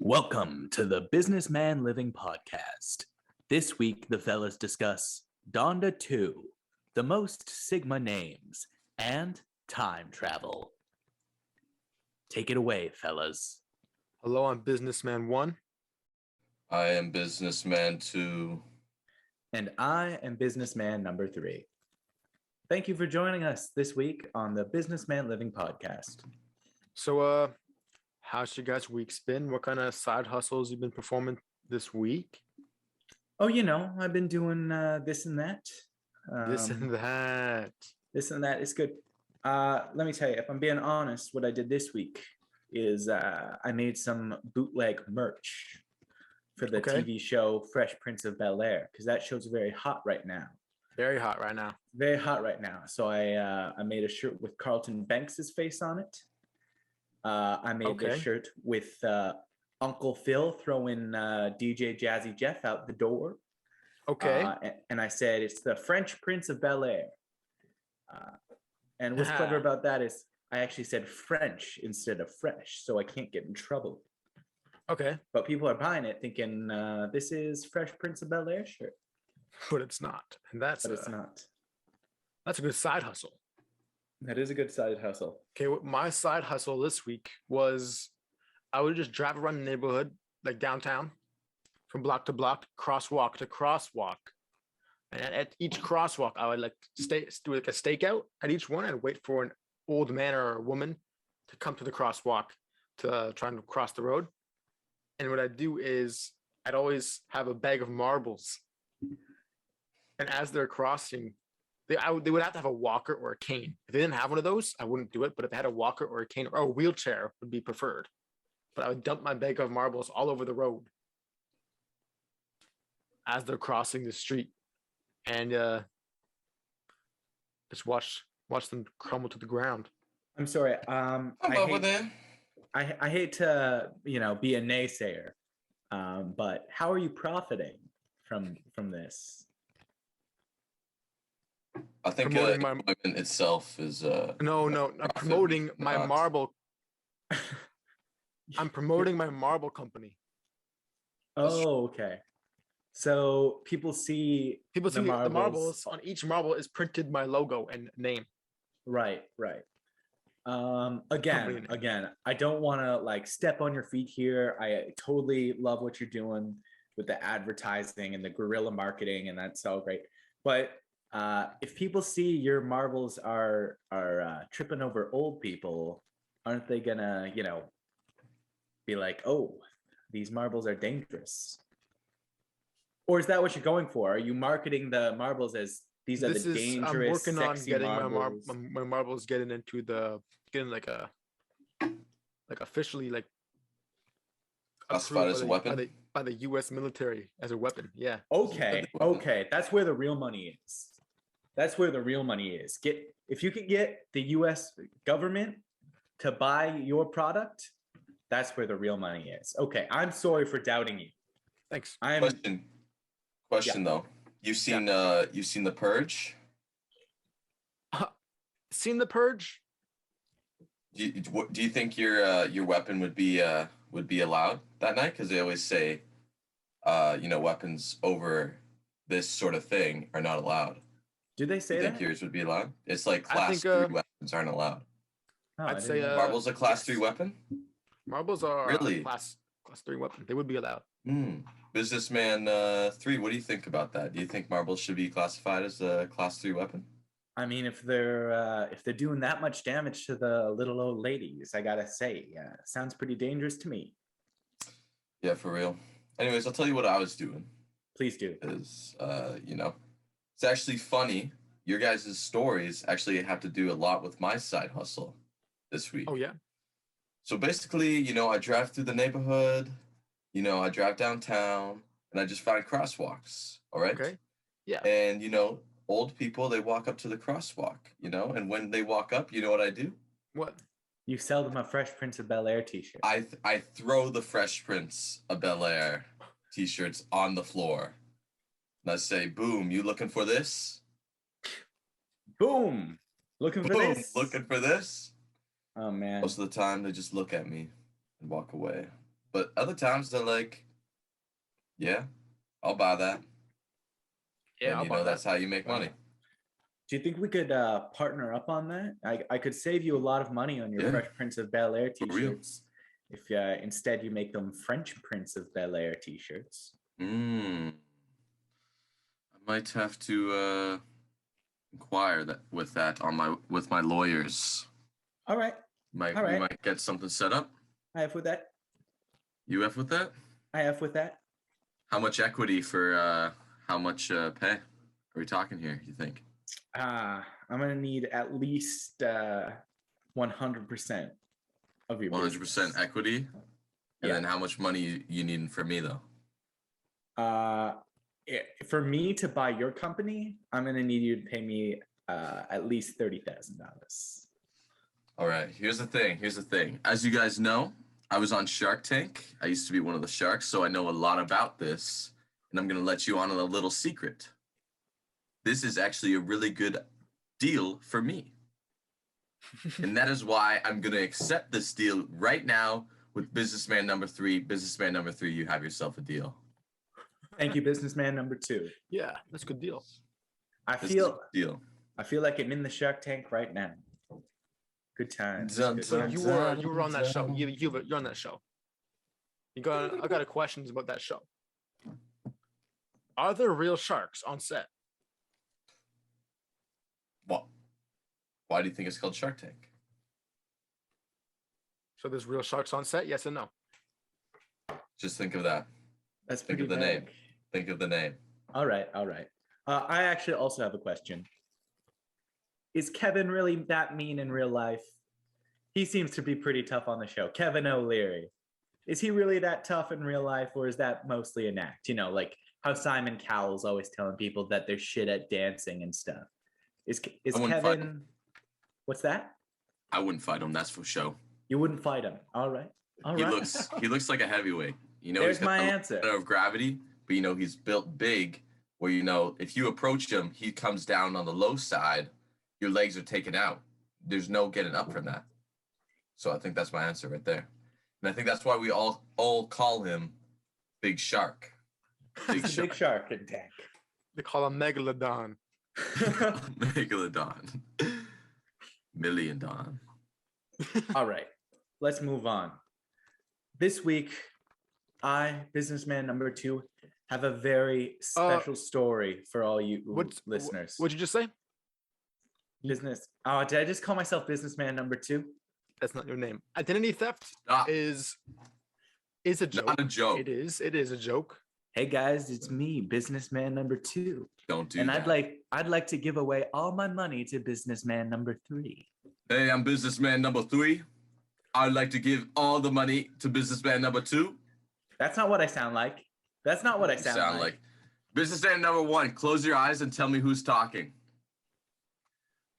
Welcome to the Businessman Living podcast. This week, the fellas discuss Donda 2, the most Sigma names, and time travel. Take it away, fellas. Hello, I'm Businessman 1. I am Businessman 2. And I am Businessman number 3. Thank you for joining us this week on the Businessman Living podcast. So, how's your guys' week's been? What kind of side hustles you've been performing this week? Oh, I've been doing this and that. This and that. This and that is good. Let me tell you, if I'm being honest, what I did this week is I made some bootleg merch for the TV show Fresh Prince of Bel-Air, because that show's very hot right now. Very hot right now. Very hot right now. So I made a shirt with Carlton Banks' face on it. I made this shirt with Uncle Phil throwing DJ Jazzy Jeff out the door. Okay. And I said, it's the French Prince of Bel-Air. And what's clever about that is I actually said French instead of fresh, so I can't get in trouble. Okay. But people are buying it thinking this is Fresh Prince of Bel-Air shirt. But it's not. And it's not. That's a good side hustle. That is a good side hustle. Okay, my side hustle this week was I would just drive around the neighborhood, like downtown, from block to block, crosswalk to crosswalk. And at each crosswalk, I would do like a stakeout at each one and wait for an old man or a woman to come to the crosswalk to try and cross the road. And what I'd do is I'd always have a bag of marbles. And as they're crossing, they would have to have a walker or a cane. If they didn't have one of those, I wouldn't do it. But if they had a walker or a cane or a wheelchair would be preferred. But I would dump my bag of marbles all over the road as they're crossing the street, and just watch them crumble to the ground. I'm sorry. I hate to be a naysayer, but how are you profiting from this? I think employment itself is no. I'm promoting my marble. I'm promoting my marble company. Oh, okay. So people see the marbles. On each marble is printed my logo and name. Right. Again, I don't want to step on your feet here. I totally love what you're doing with the advertising and the guerrilla marketing, and that's all great. But if people see your marbles are tripping over old people, aren't they gonna, be like, oh, these marbles are dangerous? Or is that what you're going for? Are you marketing the marbles as these are the dangerous? I'm working on getting marbles. my marbles getting officially classified as a weapon by the U.S. military as a weapon. Yeah. Okay. That's where the real money is. If you can get the U.S. government to buy your product, that's where the real money is. Okay, I'm sorry for doubting you. Thanks. Question though. You've seen The Purge? Seen The Purge? Do you think your weapon would be allowed that night? Because they always say, weapons over this sort of thing are not allowed. Do they say that? You think yours would be allowed? It's like class 3 weapons aren't allowed. I'd say marbles a class 3 weapon? Marbles are really class 3 weapon. They would be allowed. Businessman 3, what do you think about that? Do you think marbles should be classified as a class 3 weapon? I mean, if they're doing that much damage to the little old ladies, I gotta say, sounds pretty dangerous to me. Yeah, for real. Anyways, I'll tell you what I was doing. Please do. Is it's actually funny. Your guys' stories actually have to do a lot with my side hustle this week. Oh yeah. So basically, I drive through the neighborhood. I drive downtown, and I just find crosswalks. All right. Okay. Yeah. And old people, they walk up to the crosswalk. And when they walk up, you know what I do? What? You sell them a Fresh Prince of Bel-Air t-shirt. I throw the Fresh Prince of Bel-Air t-shirts on the floor. And I say, boom, you looking for this? Boom. Looking for this? Looking for this? Oh, man. Most of the time, they just look at me and walk away. But other times they're like, yeah, I'll buy that. Yeah, And I'll you buy know that. that's how you make money. Do you think we could partner up on that? I could save you a lot of money on your Yeah. Fresh Prince of Bel-Air For real. t-shirts if instead you make them French Prince of Bel-Air t-shirts. I might have to inquire with that on with my lawyers. All right. We All right. might get something set up. I have with that. You have with that? I have with that. How much equity for how much pay are we talking here, you think? I'm gonna need at least 100% of your 100% business. equity? And Yeah. then how much money you need for me though? For me to buy your company, I'm gonna need you to pay me at least $30,000. All right, here's the thing. As you guys know, I was on Shark Tank. I used to be one of the sharks, so I know a lot about this. And I'm going to let you on a little secret. This is actually a really good deal for me. And that is why I'm going to accept this deal right now with businessman number 3. Businessman number 3, you have yourself a deal. Thank you, businessman number 2. Yeah, that's a good deal. I This is a feel good deal. like I'm in the Shark Tank right now. Good times. Dun, Good So dun, times. you were on that show. You're on that show. I got a questions about that show. Are there real sharks on set? What? Why do you think it's called Shark Tank? So there's real sharks on set? Yes and no. Just think of that. That's Think pretty of the name. vague. Think of the name. All right. I actually also have a question. Is Kevin really that mean in real life? He seems to be pretty tough on the show. Kevin O'Leary. Is he really that tough in real life, or is that mostly an act? You know, like how Simon Cowell's always telling people that they're shit at dancing and stuff. Is I wouldn't fight Kevin? him. What's that? I wouldn't fight him. That's for show. You wouldn't fight him. All right. He looks like a heavyweight. You know, There's he's got my the answer. center of gravity, but you know he's built big. Where you know if you approach him, he comes down on the low side. Your legs are taken out. There's no getting up from that. So I think that's my answer right there. And I think that's why we all call him Big Shark. Big Shark. Big shark in tank. They call him Megalodon. Megalodon. Million Don. All right, let's move on. This week, I, businessman number 2, have a very special story for all you listeners. What'd you just say? Business. Oh, did I just call myself businessman number 2? That's not your name. Identity theft Stop. is a joke. Not a joke. It is a joke. Hey guys, it's me, businessman number 2. Don't do and that. I'd like to give away all my money to businessman number 3. Hey, I'm businessman number 3. I'd like to give all the money to businessman number 2. That's not what I sound like. That's not what I sound like. Businessman number 1, close your eyes and tell me who's talking.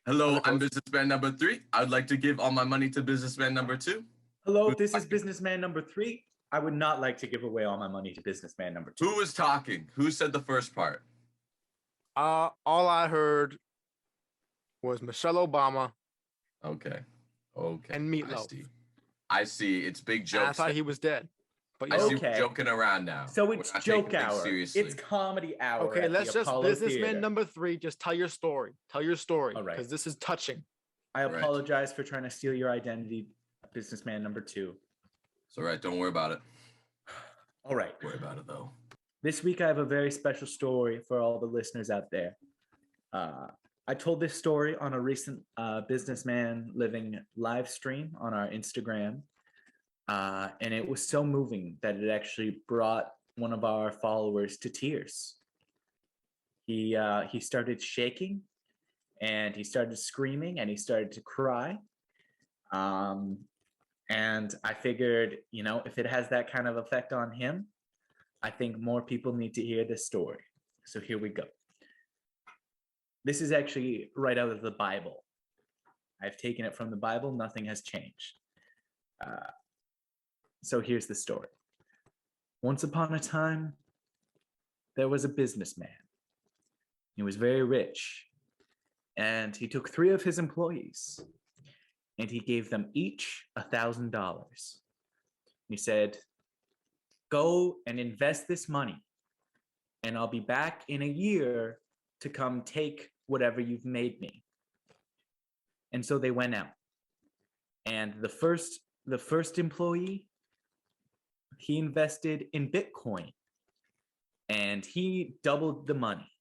Hello, I'm businessman number 3. I'd like to give all my money to businessman number 2. Hello, Who's this is talking? businessman number 3. I would not like to give away all my money to businessman number 2. Who was talking? Who said the first part? All I heard was Michelle Obama Okay. and Meatloaf. I see. It's big And jokes. I thought he was dead. But I yeah. see Okay. we're joking around now. So We're it's not taking joke things hour. seriously. It's comedy hour. Okay, at let's the just Apollo businessman Theater. number 3. Just tell your story. Tell your story. All right. Because this is touching. I Right. apologize for trying to steal your identity, businessman number 2. It's all right. Don't worry about it. All right. Don't worry about it though. This week, I have a very special story for all the listeners out there. I told this story on a recent Businessman Living live stream on our Instagram. And it was so moving that it actually brought one of our followers to tears. He started shaking and he started screaming and he started to cry. And I figured, you know, if it has that kind of effect on him, I think more people need to hear this story. So here we go. This is actually right out of the Bible. I've taken it from the Bible. Nothing has changed. So here's the story. Once upon a time, there was a businessman. He was very rich, and he took 3 of his employees, and he gave them each $1,000. He said, go and invest this money, and I'll be back in a year to come take whatever you've made me. And so they went out. And the first employee, he invested in Bitcoin, and he doubled the money.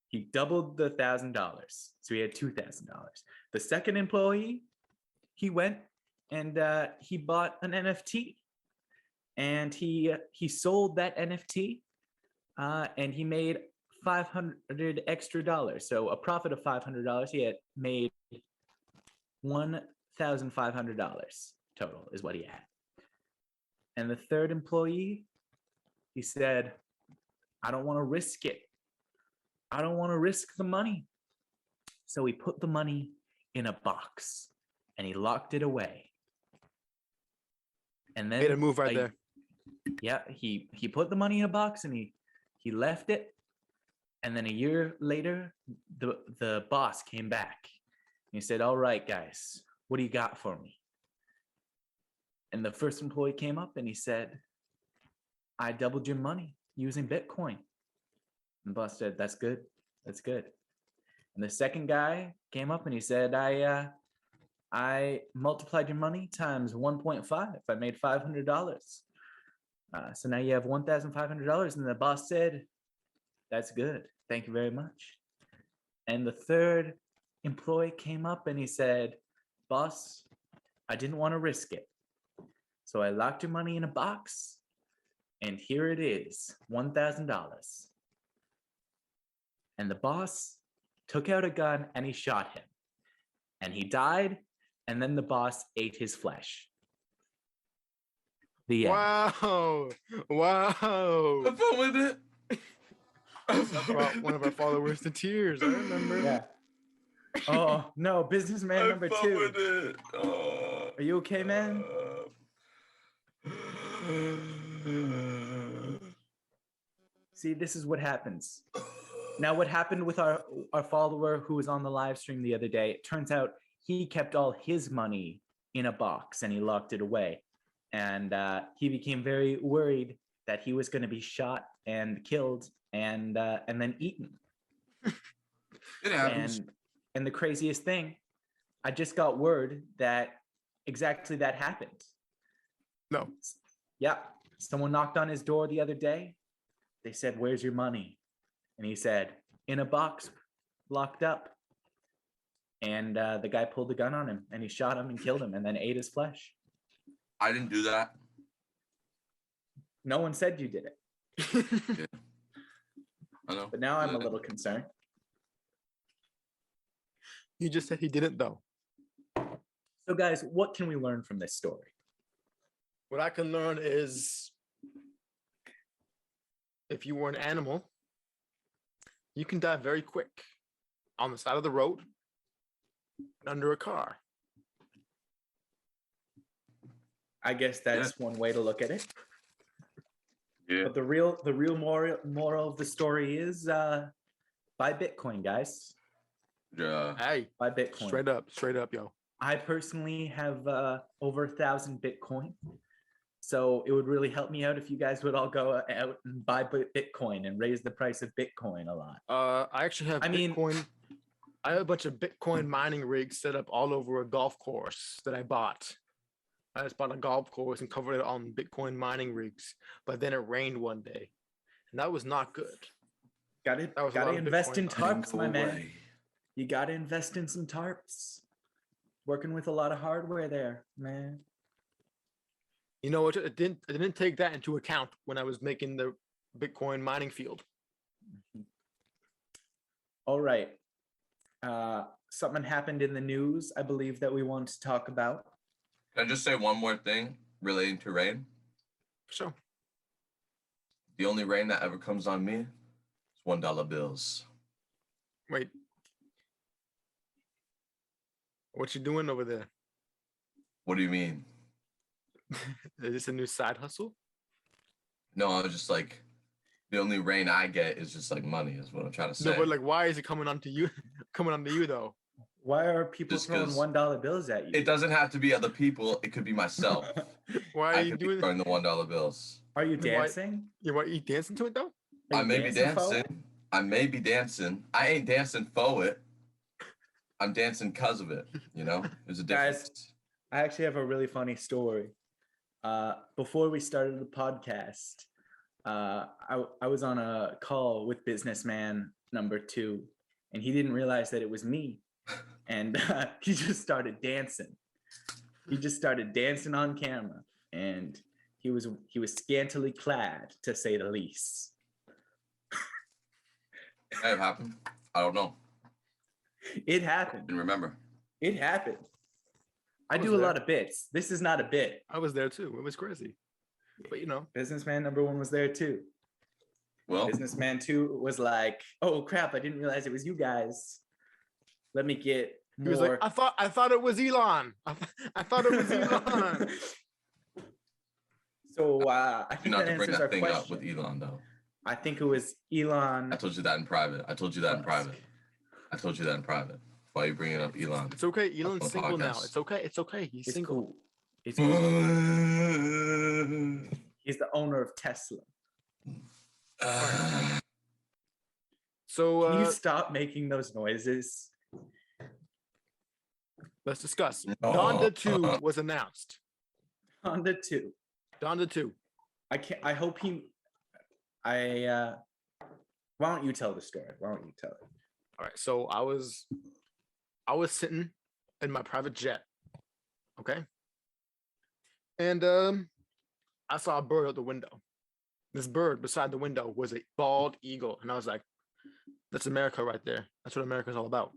He doubled the $1,000. So he had $2,000. The second employee, he went and he bought an NFT, and he sold that NFT, and he made $500 extra. So a profit of $500. He had made $1,500 total is what he had. And the third employee, he said, I don't want to risk it. I don't want to risk the money. So he put the money in a box and he locked it away. And then Made a move right there. Yeah, he put the money in a box and he left it. And then a year later, the boss came back. He said, all right, guys, what do you got for me? And the first employee came up and he said, I doubled your money using Bitcoin. And the boss said, that's good. That's good. And the second guy came up and he said, I multiplied your money times 1.5. I made $500. So now you have $1,500. And the boss said, that's good. Thank you very much. And the third employee came up and he said, boss, I didn't want to risk it. So I locked your money in a box, and here it is, $1,000. And the boss took out a gun and he shot him. And he died, and then the boss ate his flesh. The end. Wow. Wow. Have fun with it. That brought one of our followers to tears. I remember. Yeah. Oh, no, businessman number 2. With it. Are you okay, man? See, this is what happens. Now, what happened with our follower who was on the live stream the other day, it turns out he kept all his money in a box and he locked it away. And he became very worried that he was going to be shot and killed and then eaten. It happens. And the craziest thing, I just got word that exactly that happened. No. Yeah. Someone knocked on his door the other day. They said, where's your money? And he said, in a box, locked up. And the guy pulled the gun on him and he shot him and killed him and then ate his flesh. I didn't do that. No one said you did it. Yeah. I know. But now I'm a little concerned. You just said he didn't, though. So guys, what can we learn from this story? What I can learn is if you were an animal, you can die very quick on the side of the road and under a car. I guess that's one way to look at it. Yeah. But the real moral of the story is buy Bitcoin, guys. Yeah. Hey, Buy Bitcoin. straight up, yo. I personally have over 1,000 Bitcoin. So it would really help me out if you guys would all go out and buy Bitcoin and raise the price of Bitcoin a lot. I actually have Bitcoin. I have a bunch of Bitcoin mining rigs set up all over a golf course that I bought. I just bought a golf course and covered it on Bitcoin mining rigs. But then it rained one day, and that was not good. Got to invest in tarps, my man. Away. You got to invest in some tarps. Working with a lot of hardware there, man. You know what? I didn't take that into account when I was making the Bitcoin mining field. All right. Something happened in the news, I believe, that we want to talk about. Can I just say one more thing relating to rain? Sure. The only rain that ever comes on me is $1 bills. Wait. What you doing over there? What do you mean? Is this a new side hustle? No, I was just like, the only rain I get is just like money, is what I'm trying to say. No, but like, why is it coming onto you? Coming onto you though? Why are people Just throwing 'cause $1 bills at you? It doesn't have to be other people. It could be myself. Why are I you could be doing? throwing the $1 bills. Are you You know what? dancing? You dancing to it though? Are I you may be Fo? dancing. I may be dancing. I ain't dancing for it. I'm dancing because of it. You know, there's a Guys, difference. I actually have a really funny story. Before we started the podcast, I was on a call with businessman number 2, and he didn't realize that it was me, and he just started dancing. He just started dancing on camera, and he was scantily clad, to say the least. May have happened. I don't know. It happened. Didn't remember. It happened. I was do a there. lot of bits. This is not a bit. I was there too. It was crazy. But you know, Businessman number 1 was there too. Well, Businessman 2 was like, "Oh crap! I didn't realize it was you guys. Let me get he was like, more." I thought it was Elon. I thought it was Elon. So I do think not that to bring answers our that thing up with question. Elon, though. I think it was Elon. I told you that in private. I told you that in Musk. private. I told you that in private. Why are you bringing up Elon? It's okay. Elon's the single now. podcast. It's okay. It's okay. He's It's single. cool. It's cool. He's the owner of Tesla. So Can you stop making those noises? let's discuss. No. Donda 2 was announced. Honda 2. Donda 2. I can't. I hope he. I. Why don't you tell the story? Why don't you tell it? All right. So I was sitting in my private jet. Okay. And I saw a bird out the window. This bird beside the window was a bald eagle. And I was like, that's America right there. That's what America's all about.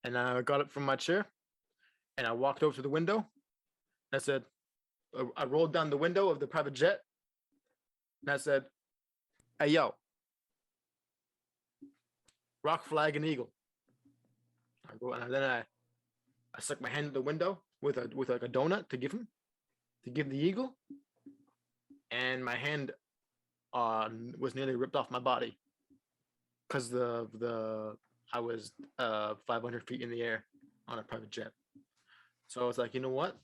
And I got up from my chair and I walked over to the window. And I said, I rolled down the window of the private jet. And I said, hey, yo, rock, flag, and eagle. And then I stuck my hand in the window with like a donut to give the eagle. And my hand was nearly ripped off my body because I was 500 feet in the air on a private jet. So I was like, you know what?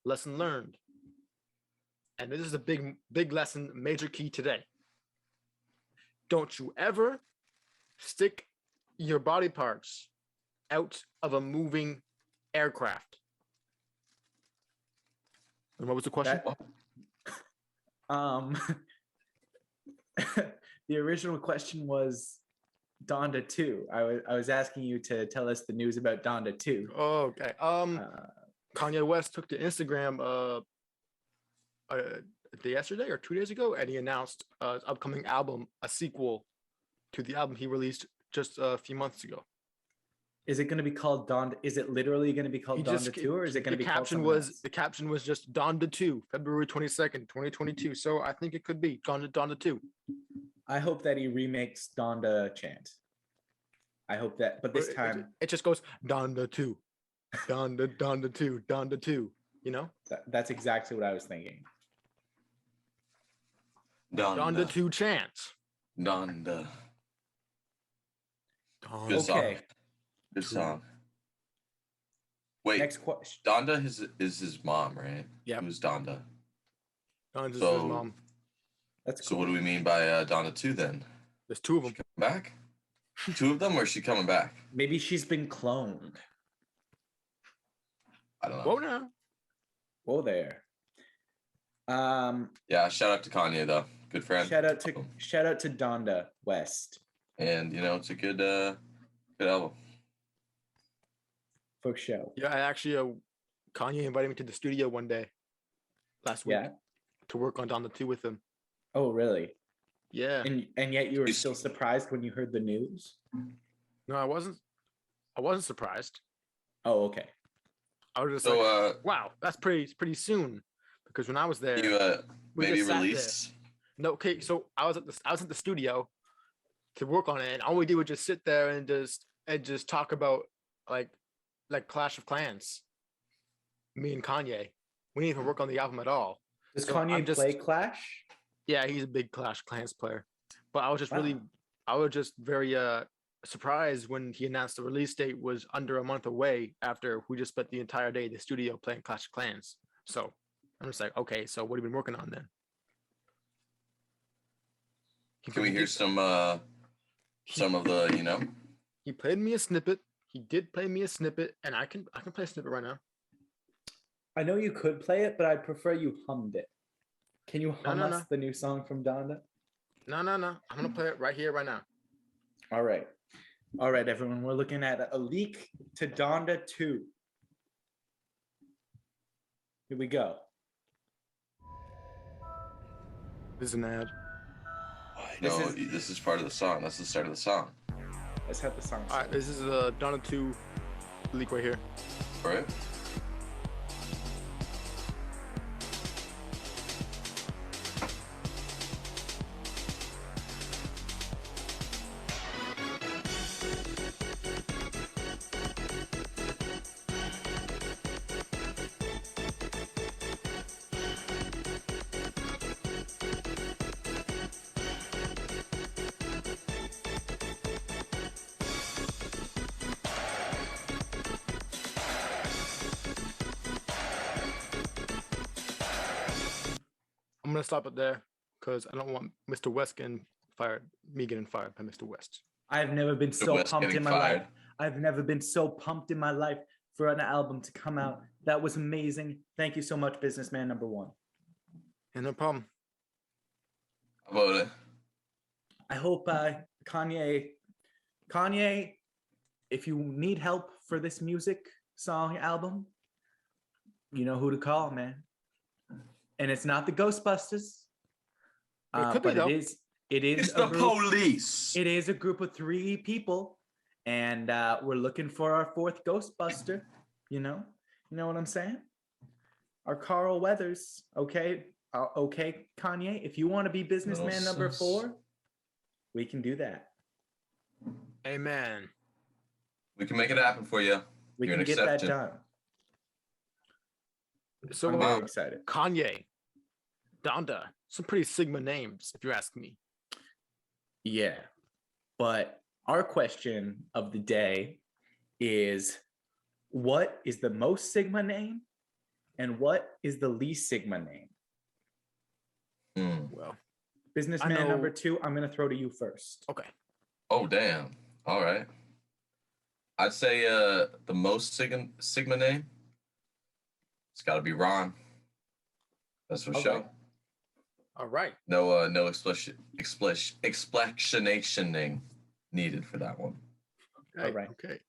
Lesson learned. And this is a big lesson, major key today. Don't you ever stick your body parts out of a moving aircraft. And what was the question? The original question was Donda 2. I was asking you to tell us the news about Donda 2. Oh, okay. Kanye West took to Instagram yesterday or 2 days ago, and he announced his upcoming album, a sequel to the album he released just a few months ago. Is it going to be called Donda? Is it literally going to be called Donda 2, or is it going to be called something else? The caption was just Donda 2, February 22nd, 2022. So I think it could be Donda 2. I hope that he remakes Donda Chant. I hope that, but this time it just goes Donda 2, Donda 2, Donda 2. You know, that's exactly what I was thinking. Donda 2 Chant. Donda. Donda. Good song. Okay. Good song. Wait, Next question. Donda is his mom, right? Yeah. Who's Donda? Donda's his So- mom. That's So cool. what do we mean by Donda 2 then? There's two of them. Come back? 2 of them, or is she coming back? Maybe she's been cloned. I don't know. Whoa now. Whoa there. Yeah, shout out to Kanye though. Good friend. Shout out to Donda West And it's a good album. for show. Yeah, I actually Kanye invited me to the studio one day last week Yeah. to work on Donda 2 with him. Oh, really? Yeah. And yet you were still surprised when you heard the news? No, I wasn't surprised. Oh, okay. I was just So like, wow, that's pretty soon. Because when I was there, you we maybe just sat release no, okay, so I was at the studio to work on it, and all we did was just sit there and just talk about like Clash of Clans. Me and Kanye. We didn't even work on the album at all. Does So Kanye I'm just- play Clash? Yeah, he's a big Clash of Clans player. But I was just Wow. I was just very surprised when he announced the release date was under a month away after we just spent the entire day in the studio playing Clash of Clans. So I'm just like, okay, so what have you been working on then? Can we hear some of the, you know? He played me a snippet. He did play me a snippet, and I can play a snippet right now. I know you could play it, but I'd prefer you hummed it. Can you hum us No. the new song from Donda? No. I'm gonna play it right here, right now. All right, everyone. We're looking at a leak to Donda 2. Here we go. This is an ad. No, this is part of the song. That's the start of the song. Let's have the song. All right, this is a Donna 2 leak right here. All right. I'm gonna stop it there because I don't want Mr. West getting fired. Me getting fired by Mr. West. I've never been so West pumped getting in my fired. life. I've never been so pumped in my life for an album to come out. That was amazing. Thank you so much, Businessman Number 1. And no problem. How about it? I hope Kanye, if you need help for this music song album, you know who to call, man. And it's not the Ghostbusters, It could be, but though. it is It's a the group, police. It is a group of 3 people, and we're looking for our 4th Ghostbuster. You know what I'm saying? Our Carl Weathers. Okay, okay, Kanye. If you want to be Businessman Number 4, we can do that. Amen. We can make it happen for you. We You're can an get that exception. done. So I'm very excited. Kanye, Donda, some pretty Sigma names, if you ask me. Yeah, but our question of the day is, what is the most Sigma name and what is the least Sigma name? Well, Businessman Number 2, I'm going to throw to you first. okay. Oh, damn. All right. I'd say the most Sigma name, it's got to be Ron. That's for sure. All right. No explanation needed for that one. Okay. All right. Okay.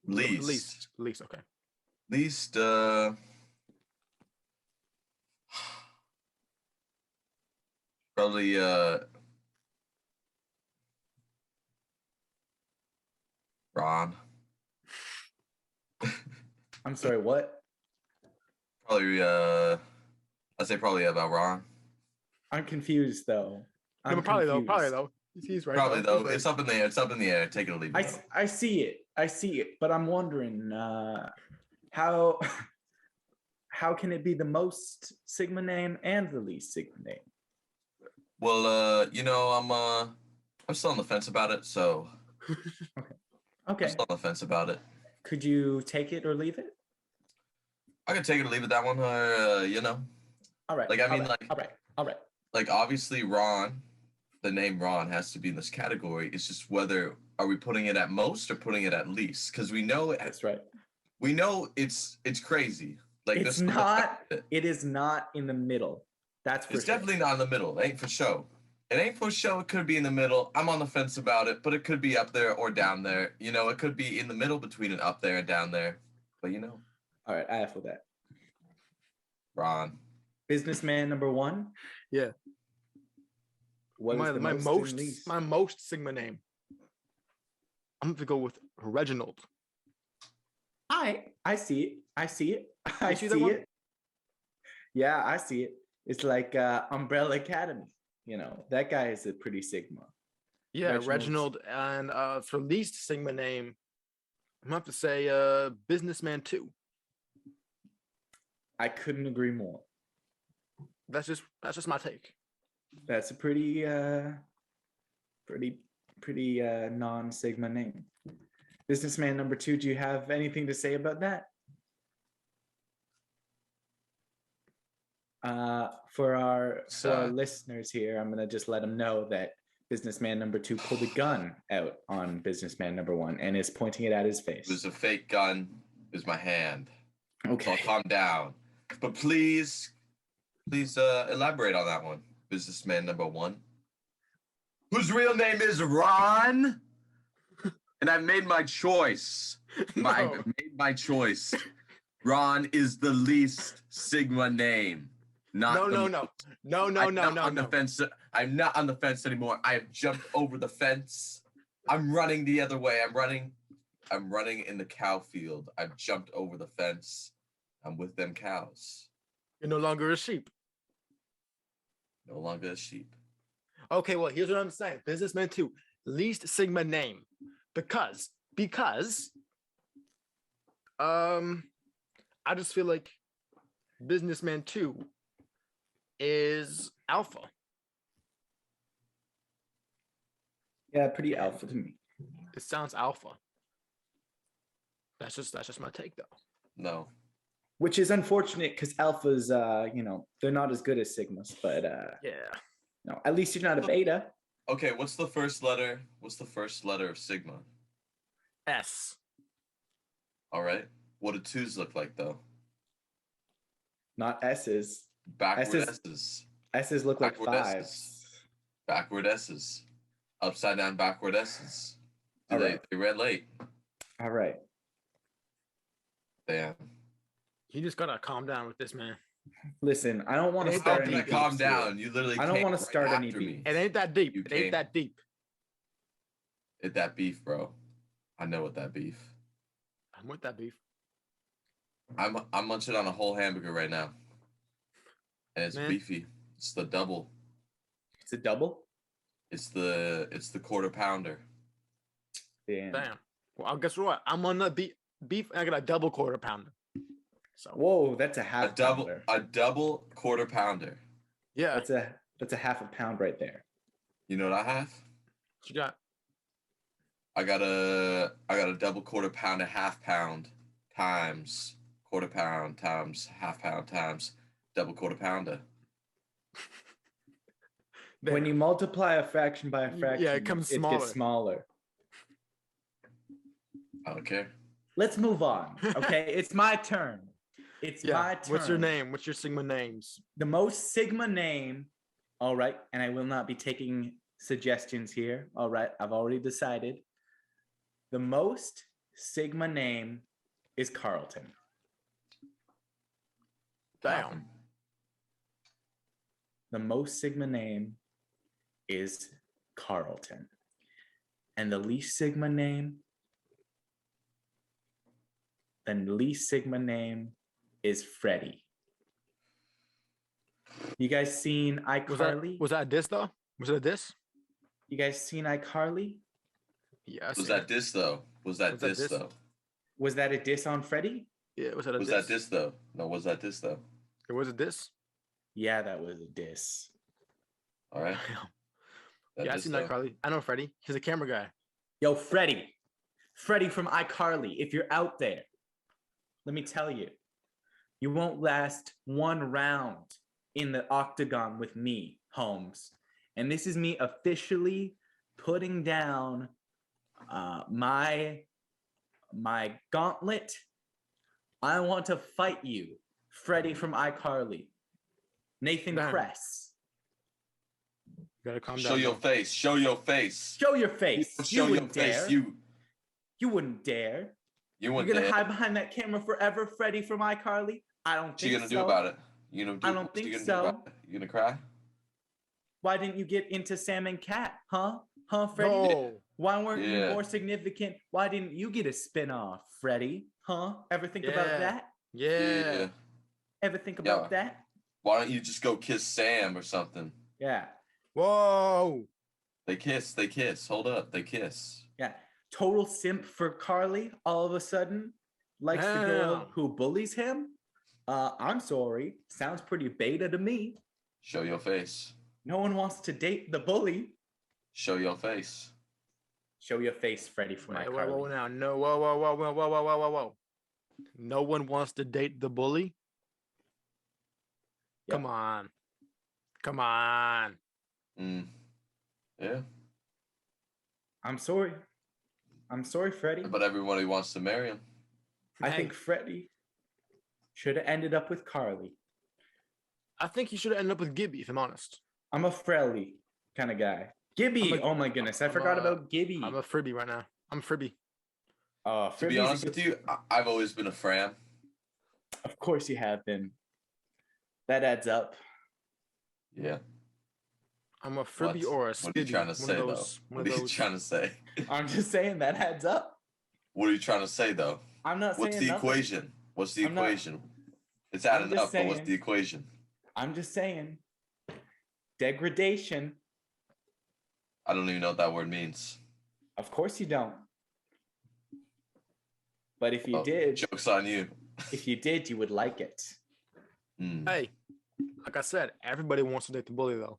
Least. Okay. Least, probably, Ron. I'm sorry, what? Probably, I'd say probably about Ron. I'm confused, though. No, probably though. He's right. Probably though. He's right. It's up in the air. It's up in the air. Take it or leave it. I see it, but I'm wondering how can it be the most Sigma name and the least Sigma name? Well, I'm still on the fence about it. So Okay. I'm still on the fence about it. Could you take it or leave it? I can take it or leave it that one, or All right. Like, I mean, all right. Like, obviously, Ron, the name Ron has to be in this category. It's just whether are we putting it at most or putting it at least? Because we know That's right. We know it's crazy. Like, It's not. It is not in the middle. That's for It's sure. definitely not in the middle. It ain't for show. It ain't for show. It could be in the middle. I'm on the fence about it, but it could be up there or down there. It could be in the middle between an up there and down there. But All right, I have for that. Ron. Businessman Number 1. Yeah. What is the most and least? My most Sigma name. I'm going to go with Reginald. I see it. I see it. I see see that one? it. Yeah, I see it. It's like Umbrella Academy. That guy is a pretty Sigma. Yeah, Reginald. And for least Sigma name, I'm going to have to say Businessman 2. I couldn't agree more. That's just my take. That's a pretty non-Sigma name. Businessman Number 2, do you have anything to say about that? For our Sad. listeners here, I'm gonna just let them know that businessman number 2 pulled a gun out on businessman number 1 and is pointing it at his face. It was a fake gun. It was my hand. So Okay. I'll calm down. But please elaborate on that one. Businessman number 1. Whose real name is Ron. And I've made my choice. I've made my choice. Ron is the least Sigma name. Not No. I'm not on the fence anymore. I have jumped over the fence. I'm running the other way. I'm running in the cow field. I've jumped over the fence. I'm with them cows. You're no longer a sheep. No longer a sheep. Okay, well, here's what I'm saying. Businessman 2, least Sigma name. Because I just feel like Businessman 2 is alpha. Yeah, pretty alpha to me. It sounds alpha. That's just my take, though. No. Which is unfortunate because alphas, they're not as good as sigmas, but Yeah. no, at least you're not a beta. Okay, what's the first letter? What's the first letter of Sigma? S. All right. What do 2s look like though? Not S's. Backward S's. S's. S's look like Backward 5s. S's. Backward S's. Upside down backward S's. All right. They read late. All right. Damn. You just gotta calm down with this, man. Listen, I don't want to Ain't start that any deep. beefs Calm here. down. You literally. I don't came wanna right start any after beef. me. It ain't that deep. You It ain't came. that deep. It that beef, bro. I know what that beef. I'm with that beef. I'm munching on a whole hamburger right now, and it's Man. beefy. It's the double. It's a double? It's the quarter pounder. Damn. Damn. Well, guess what? I'm on the beef and I got a double quarter pounder. So Whoa, that's a half pounder. A double quarter pounder. yeah. That's a half a pound right there. You know what I have? What you got? I got a double quarter pound, a half pound times quarter pound times half pound times double quarter pounder. When you multiply a fraction by a fraction, it comes it gets smaller. I don't care. Let's move on. Okay, it's my turn. It's my turn. What's your name? What's your Sigma names? The most Sigma name. All right, and I will not be taking suggestions here. All right, I've already decided. The most Sigma name is Carlton. Damn. The most Sigma name is Carlton. And the least Sigma name is Freddie. You guys seen iCarly? Was that a diss though? Was it a diss? You guys seen iCarly? Yeah. Was that diss though? Was that diss though? Was that a diss on Freddie? Yeah. Was that a Was diss? that diss though? No, was that diss though? It was a diss. Yeah, that was a diss. All right. Yeah, I seen that, Carly. I know Freddie. He's a camera guy. Yo, Freddie from iCarly, if you're out there, let me tell you, you won't last one round in the octagon with me, Holmes. And this is me officially putting down my gauntlet. I want to fight you, Freddie from iCarly, Nathan Kress. You gotta calm down. Show your face. Show your face. Show your face. Show your face. You wouldn't dare. You wouldn't You're gonna dare. hide behind that camera forever, Freddie from iCarly? I don't What think you gonna so. do about it? I don't think so. You gonna cry? Why didn't you get into Sam and Cat? Huh, Freddie? No. Why weren't you Yeah. more significant? Why didn't you get a spin-off, Freddie? Huh? Ever think about Yeah. that? Yeah. Ever think about that? Why don't you just go kiss Sam or something? Yeah. Whoa. They kiss. They kiss. Hold up. They kiss. Yeah. Total simp for Carly all of a sudden. Likes the girl Damn. who bullies him. I'm sorry. Sounds pretty beta to me. Show your face. No one wants to date the bully. Show your face. Show your face, Freddie from Whoa, iCarly. whoa, now. No, whoa. No one wants to date the bully. Yep. Come on. Come on. Yeah, I'm sorry. I'm sorry, Freddie. but everybody wants to marry him. I Hey, think Freddie should have ended up with Carly. I think he should have ended up with Gibby, if I'm honest. I'm a Freddie kind of guy. Gibby. Oh my goodness. I forgot about Gibby. I'm a Fribby right now. I'm Fribby. To be honest with you, I've always been a Fram. Of course you have been. That adds up. Yeah. I'm a Fribby or a Spibby. What are you trying to say, though? What are you trying to say? I'm just saying that adds up. What are you trying to say, though? I'm not saying What's the nothing. equation? What's the I'm not- equation? It's adding just up, but what's saying. the equation? I'm just saying. Degradation. I don't even know what that word means. Of course you don't. But if you did, Joke's on you. if you did, you would like it. Hey, like I said, everybody wants to date the bully, though.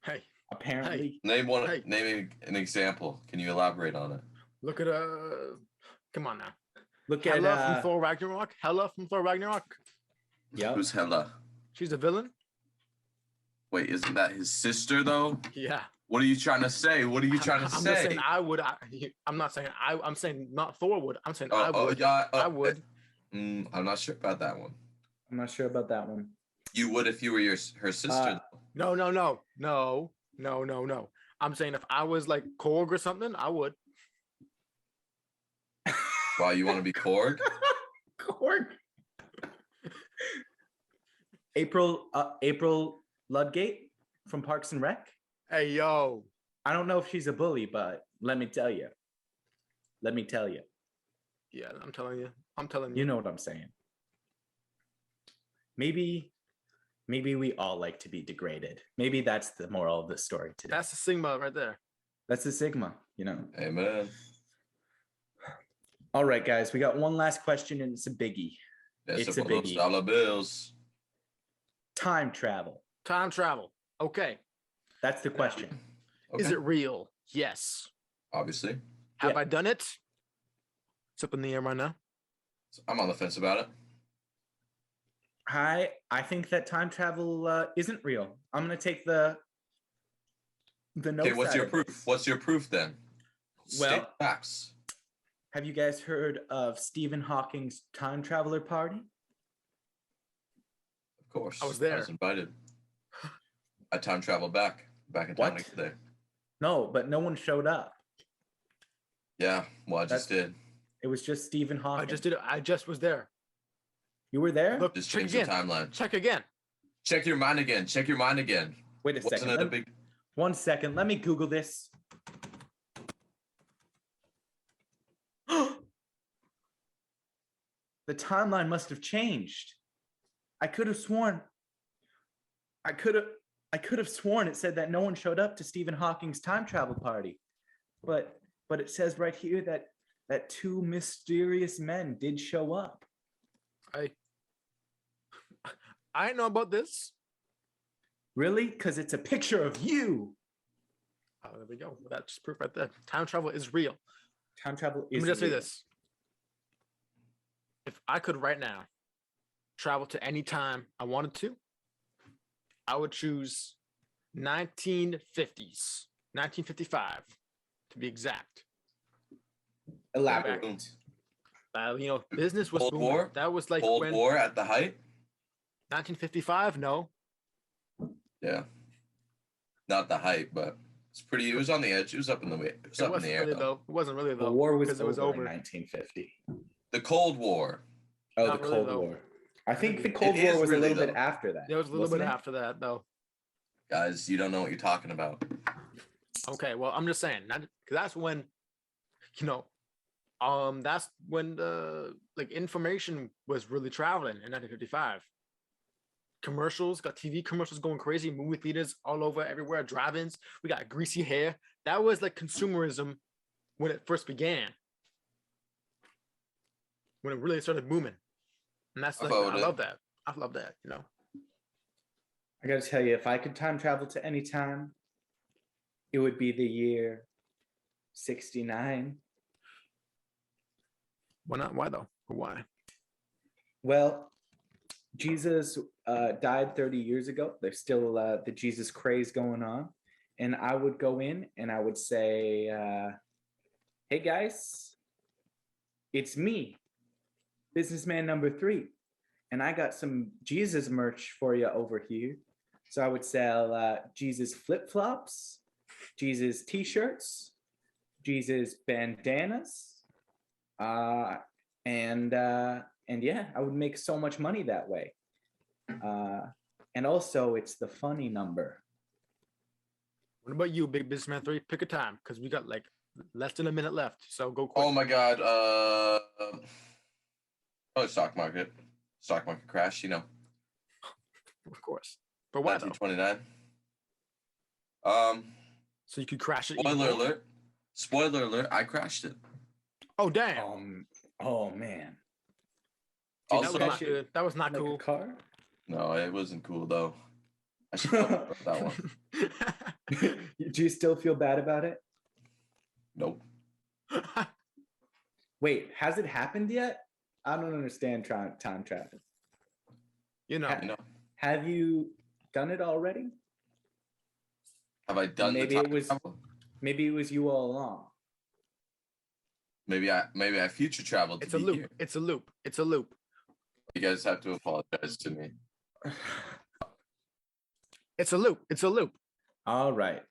Hey, Apparently. Name one. Hey. Name an example. Can you elaborate on it? look at come on now. Look Hela at from Thor Ragnarok. Hela from Thor Ragnarok. Yep. Who's Hela? She's a villain. Wait, isn't that his sister though? Yeah. What are you trying to say? What are you trying to I'm say? just saying I would. I'm not saying I. I'm saying not Thor would. I'm saying I would. Yeah, I would. I'm not sure about that one. I'm not sure about that one. You would if you were her sister. No. I'm saying if I was like Korg or something, I would. Wow, you want to be Korg? Korg. April Ludgate from Parks and Rec. Hey yo. I don't know if she's a bully, but let me tell you. Yeah, I'm telling you. You know what I'm saying. Maybe we all like to be degraded. Maybe that's the moral of the story today. That's the Sigma right there. That's the Sigma, you know. Amen. All right, guys, we got one last question, and it's a biggie. It's a a biggie. dollar bills. Time travel. Time travel. Okay. That's the question. Okay. Is it real? Yes. Obviously. Have Yeah. I done it? It's up in the air right now. I'm on the fence about it. I think that time travel isn't real. I'm gonna take the no. Okay, what's side your of proof? this. What's your proof then? Well- State facts. Have you guys heard of Stephen Hawking's time traveler party? Of course. I was there. I was invited. I time traveled back in town What? today. No, but no one showed up. Yeah, well, I just did. It was just Stephen Hawking. I just did it. I just was there. You were there? Look, Just check change the again. timeline. Check again. Check your mind again. Check your mind again. Wait a Wasn't second. it a big? 1 second. Let me Google this. The timeline must have changed. I could have sworn it said that no one showed up to Stephen Hawking's time travel party. But it says right here that two mysterious men did show up. I didn't know about this. Really? Because it's a picture of you. Oh, there we go. That's proof right there. Time travel is real. Time travel is Let me just say real. this. If I could right now travel to any time I wanted to, I would choose 1950s, 1955 to be exact. Elaborate. Business was Cold booming. War? That was like Cold when War at the height? 1955. No, Yeah. Not the height, but it's pretty. It was on the edge. It was up in the way. It was it up in wasn't the air. really Though. though. It wasn't really The though. war was because it was over over. in 1950. The Cold War. Oh, Not the really, Cold though. War. I think the It Cold is War was really, a little bit though. after that. There was a little wasn't bit it? after that though. Guys, you don't know what you're talking about. Okay, well, I'm just saying that because that's when, that's when the information was really traveling in 1955. Commercials, got TV commercials going crazy, movie theaters all over everywhere, drive-ins. We got greasy hair. That was like consumerism when it first began, when it really started booming. And that's like, I love that. I love that. I gotta tell you, if I could time travel to any time, it would be the year 69. Why not? Why though? Or why? Well, Jesus died 30 years ago. There's still the Jesus craze going on. And I would go in and I would say, hey guys, it's me, businessman number 3. And I got some Jesus merch for you over here. So I would sell Jesus flip-flops, Jesus t-shirts, Jesus bandanas, and yeah, I would make so much money that way. And also, it's the funny number. What about you, Big Businessman 3? Pick a time because we got like less than a minute left. So go quick. Oh my God. Stock market crash. You know, Of course. But why though? 1929. So you could crash it. Spoiler alert. I crashed it. Oh damn. Oh man. Dude, Also, that was not good. That was not Like cool. a car? no, it wasn't cool though. I should have thought about that one. Do you still feel bad about it? Nope. Wait, has it happened yet? I don't understand time travel. You know. Have you done it already? Have I done Maybe the it time was travel? maybe it was you all along. Maybe I future traveled. It's a loop. Here. It's a loop. It's a loop. You guys have to apologize to me. It's a loop. It's a loop. All right.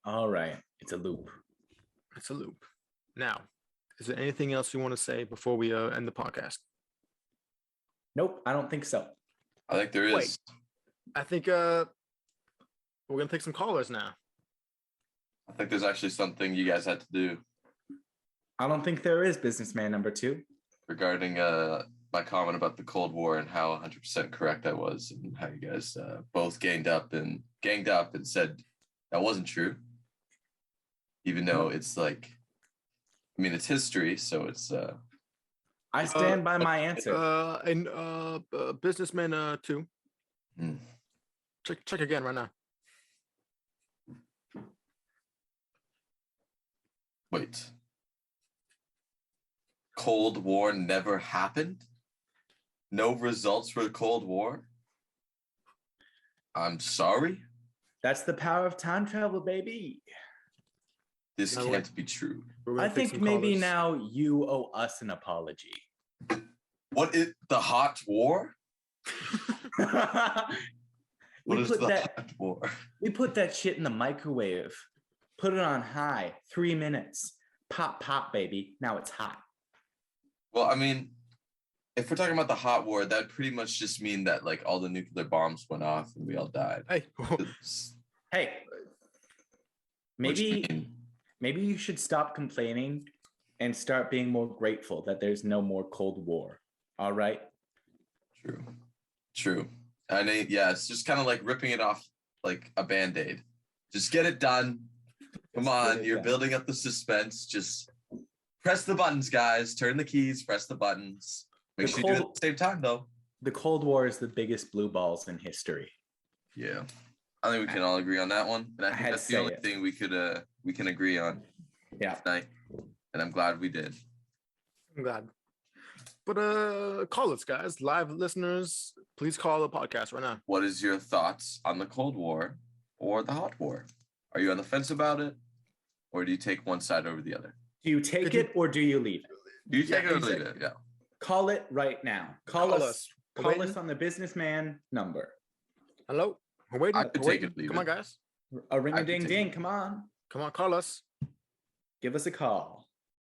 It's a loop. It's a loop. Now, is there anything else you want to say before we end the podcast? Nope, I don't think so. I think there is. Wait. I think we're gonna take some callers now. I think there's actually something you guys had to do I don't think there is businessman number 2. regarding my comment about the Cold War and how 100% correct I was, and how you guys both ganged up and said that wasn't true, even though it's like, I mean, it's history, so it's. I stand by my answer. And businessman 2. Check again right now. Wait. Cold War never happened? No results for the Cold War? I'm sorry? That's the power of time travel, baby. This No, can't be true. I think maybe now you owe us an apology. What is the hot war? What is the hot war? We put that shit in the microwave, put it on high, 3 minutes. Pop, baby. Now it's hot. Well, I mean, if we're talking about the hot war, that pretty much just mean that like all the nuclear bombs went off and we all died. Hey, maybe you should stop complaining and start being more grateful that there's no more Cold War. All right? True. And it's just kind of like ripping it off like a Band-Aid. Just get it done. Come on, you're building up the suspense. Just press the buttons, guys. Turn the keys, press the buttons. Make sure you do it at the same time, though. The Cold War is the biggest blue balls in history. Yeah. I think we can all agree on that one. And I think that's the only thing we can agree on tonight. And I'm glad we did. I'm glad. But call us, guys. Live listeners, please call the podcast right now. What is your thoughts on the Cold War or the hot war? Are you on the fence about it? Or do you take one side over the other? Do you take it or do you leave it? Do you take it or leave it? Yeah. Call it right now. Call us. Call us on the businessman number. Hello? We're waiting. I could take it, leave Come on, guys. A ring-a-ding-ding. Come on. Come on, call us. Give us a call.